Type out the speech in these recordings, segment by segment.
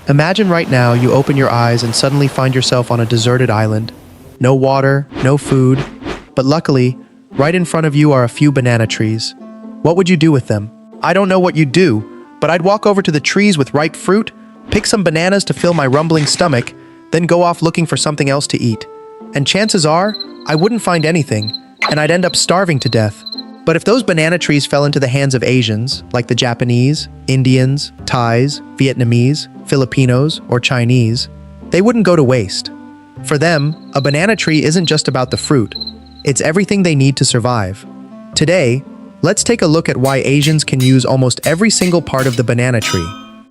Imagine right now you open your eyes and suddenly find yourself on a deserted island. No water, no food, but luckily, right in front of you are a few banana trees. What would you do with them? I don't know what you'd do, but I'd walk over to the trees with ripe fruit, pick some bananas to fill my rumbling stomach, then go off looking for something else to eat. And chances are, I wouldn't find anything, and I'd end up starving to death. But if those banana trees fell into the hands of Asians, like the Japanese, Indians, Thais, Vietnamese, Filipinos, or Chinese, they wouldn't go to waste. For them, a banana tree isn't just about the fruit. It's everything they need to survive. Today, let's take a look at why Asians can use almost every single part of the banana tree.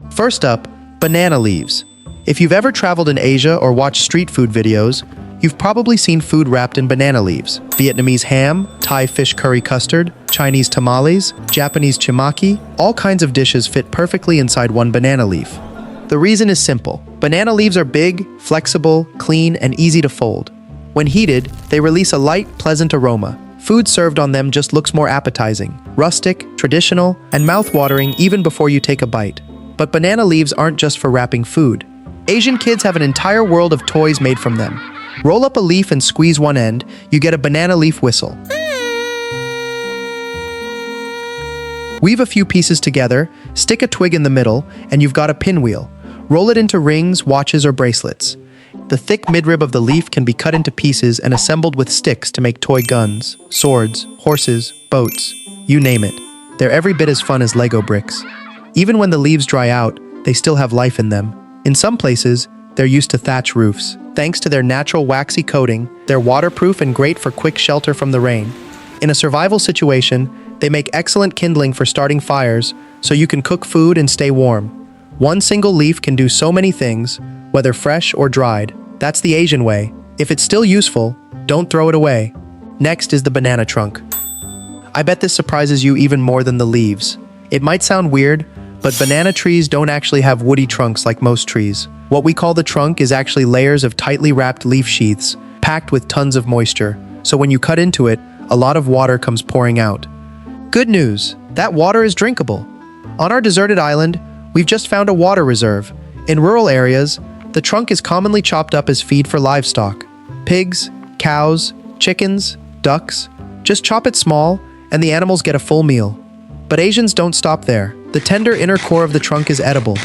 First up, banana leaves. If you've ever traveled in Asia or watched street food videos, you've probably seen food wrapped in banana leaves. Vietnamese ham, Thai fish curry custard, Chinese tamales, Japanese chimaki, all kinds of dishes fit perfectly inside one banana leaf. The reason is simple. Banana leaves are big, flexible, clean, and easy to fold. When heated, they release a light, pleasant aroma. Food served on them just looks more appetizing, rustic, traditional, and mouth-watering even before you take a bite. But banana leaves aren't just for wrapping food. Asian kids have an entire world of toys made from them. Roll up a leaf and squeeze one end, you get a banana leaf whistle. Weave a few pieces together, stick a twig in the middle, and you've got a pinwheel. Roll it into rings, watches, or bracelets. The thick midrib of the leaf can be cut into pieces and assembled with sticks to make toy guns, swords, horses, boats, you name it. They're every bit as fun as Lego bricks. Even when the leaves dry out, they still have life in them. In some places, they're used to thatch roofs. Thanks to their natural waxy coating, they're waterproof and great for quick shelter from the rain. In a survival situation, they make excellent kindling for starting fires, so you can cook food and stay warm. One single leaf can do so many things, whether fresh or dried. That's the Asian way. If it's still useful, don't throw it away. Next is the banana trunk. I bet this surprises you even more than the leaves. It might sound weird, but banana trees don't actually have woody trunks like most trees. What we call the trunk is actually layers of tightly wrapped leaf sheaths, packed with tons of moisture. So when you cut into it, a lot of water comes pouring out. Good news, that water is drinkable. On our deserted island, we've just found a water reserve. In rural areas, the trunk is commonly chopped up as feed for livestock. Pigs, cows, chickens, ducks. Just chop it small, and the animals get a full meal. But Asians don't stop there. The tender inner core of the trunk is edible.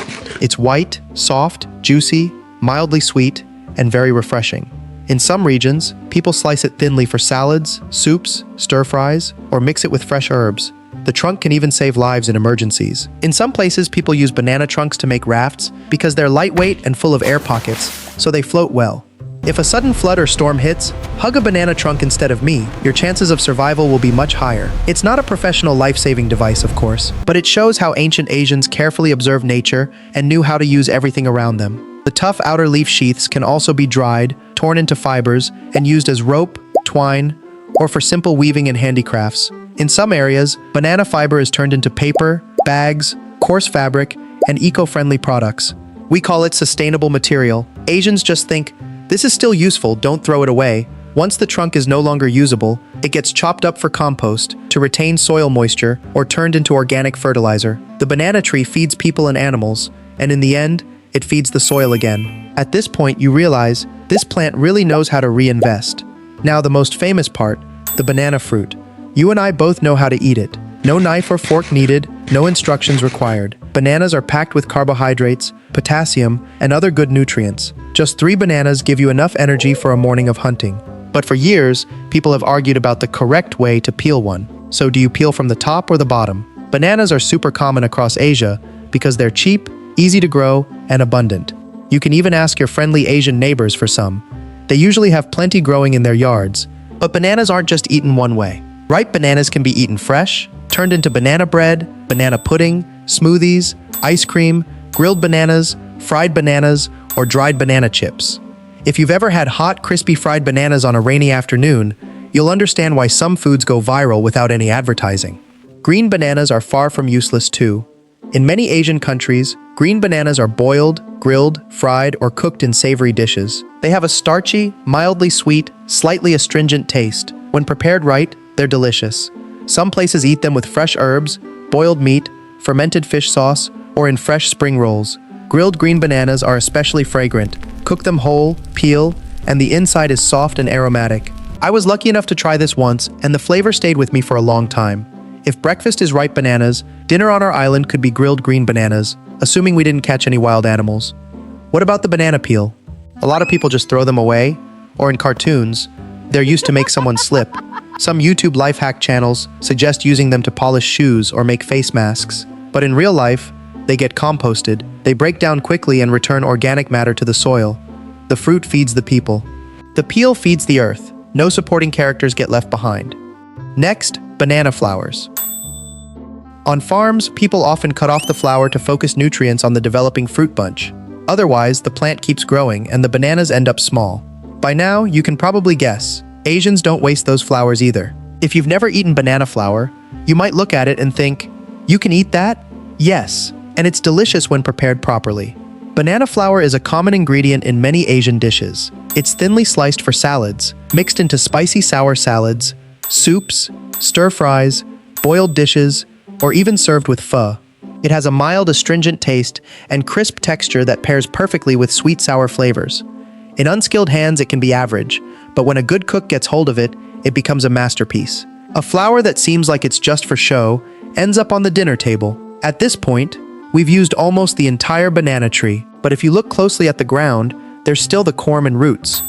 It's white, soft, juicy, mildly sweet, and very refreshing. In some regions, people slice it thinly for salads, soups, stir-fries, or mix it with fresh herbs. The trunk can even save lives in emergencies. In some places, people use banana trunks to make rafts because they're lightweight and full of air pockets, so they float well. If a sudden flood or storm hits, hug a banana trunk instead of me. Your chances of survival will be much higher. It's not a professional life-saving device, of course, but it shows how ancient Asians carefully observed nature and knew how to use everything around them. The tough outer leaf sheaths can also be dried, torn into fibers, and used as rope, twine, or for simple weaving and handicrafts. In some areas, banana fiber is turned into paper, bags, coarse fabric, and eco-friendly products. We call it sustainable material. Asians just think, this is still useful, don't throw it away. Once the trunk is no longer usable, it gets chopped up for compost to retain soil moisture or turned into organic fertilizer. The banana tree feeds people and animals, and in the end, it feeds the soil again. At this point, you realize this plant really knows how to reinvest. Now, the most famous part, the banana fruit. You and I both know how to eat it. No knife or fork needed, no instructions required. Bananas are packed with carbohydrates, potassium, and other good nutrients. Just 3 bananas give you enough energy for a morning of hunting. But for years, people have argued about the correct way to peel one. So do you peel from the top or the bottom? Bananas are super common across Asia because they're cheap, easy to grow, and abundant. You can even ask your friendly Asian neighbors for some. They usually have plenty growing in their yards. But bananas aren't just eaten one way. Ripe bananas can be eaten fresh, turned into banana bread, banana pudding, smoothies, ice cream, grilled bananas, fried bananas, or dried banana chips. If you've ever had hot, crispy fried bananas on a rainy afternoon, you'll understand why some foods go viral without any advertising. Green bananas are far from useless too. In many Asian countries, green bananas are boiled, grilled, fried, or cooked in savory dishes. They have a starchy, mildly sweet, slightly astringent taste. When prepared right, they're delicious. Some places eat them with fresh herbs, boiled meat, fermented fish sauce, or in fresh spring rolls. Grilled green bananas are especially fragrant. Cook them whole, peel, and the inside is soft and aromatic. I was lucky enough to try this once, and the flavor stayed with me for a long time. If breakfast is ripe bananas, dinner on our island could be grilled green bananas, assuming we didn't catch any wild animals. What about the banana peel? A lot of people just throw them away, or in cartoons, they're used to make someone slip. Some YouTube life hack channels suggest using them to polish shoes or make face masks, but in real life, they get composted. They break down quickly and return organic matter to the soil. The fruit feeds the people. The peel feeds the earth. No supporting characters get left behind. Next, banana flowers. On farms, people often cut off the flower to focus nutrients on the developing fruit bunch. Otherwise, the plant keeps growing and the bananas end up small. By now, you can probably guess, Asians don't waste those flowers either. If you've never eaten banana flower, you might look at it and think, you can eat that? Yes, and it's delicious when prepared properly. Banana flour is a common ingredient in many Asian dishes. It's thinly sliced for salads, mixed into spicy sour salads, soups, stir-fries, boiled dishes, or even served with pho. It has a mild astringent taste and crisp texture that pairs perfectly with sweet-sour flavors. In unskilled hands, it can be average, but when a good cook gets hold of it, it becomes a masterpiece. A flour that seems like it's just for show ends up on the dinner table. At this point, we've used almost the entire banana tree, but if you look closely at the ground, there's still the corm and roots.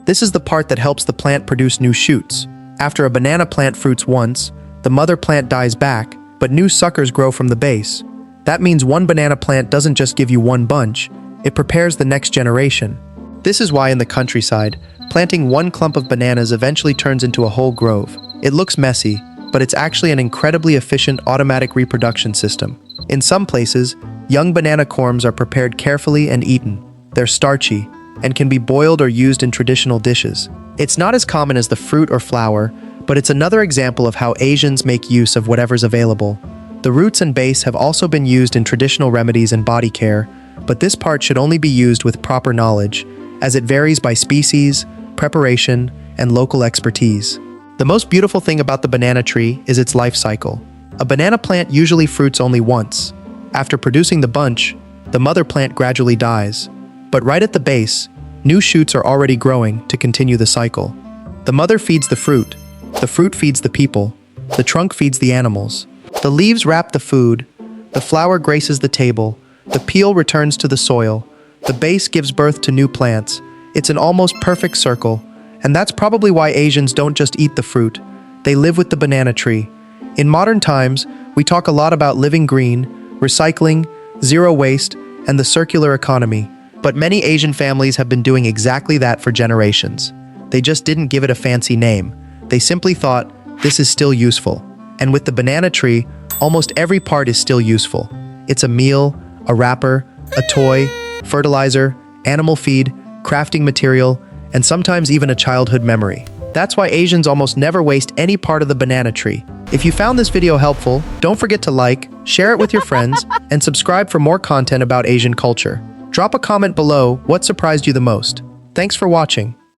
This is the part that helps the plant produce new shoots. After a banana plant fruits once, the mother plant dies back, but new suckers grow from the base. That means one banana plant doesn't just give you one bunch, it prepares the next generation. This is why in the countryside, planting one clump of bananas eventually turns into a whole grove. It looks messy, but it's actually an incredibly efficient automatic reproduction system. In some places, young banana corms are prepared carefully and eaten. They're starchy and can be boiled or used in traditional dishes. It's not as common as the fruit or flower, but it's another example of how Asians make use of whatever's available. The roots and base have also been used in traditional remedies and body care, but this part should only be used with proper knowledge, as it varies by species, preparation, and local expertise. The most beautiful thing about the banana tree is its life cycle. A banana plant usually fruits only once. After producing the bunch, the mother plant gradually dies. But right at the base, new shoots are already growing to continue the cycle. The mother feeds the fruit feeds the people, the trunk feeds the animals. The leaves wrap the food, the flower graces the table, the peel returns to the soil, the base gives birth to new plants. It's an almost perfect circle, and that's probably why Asians don't just eat the fruit, they live with the banana tree. In modern times, we talk a lot about living green, recycling, zero waste, and the circular economy, but many Asian families have been doing exactly that for generations. They just didn't give it a fancy name. They simply thought, this is still useful. And with the banana tree, almost every part is still useful. It's a meal, a wrapper, a toy, fertilizer, animal feed, crafting material, and sometimes even a childhood memory. That's why Asians almost never waste any part of the banana tree. If you found this video helpful, don't forget to like, share it with your friends, and subscribe for more content about Asian culture. Drop a comment below what surprised you the most. Thanks for watching.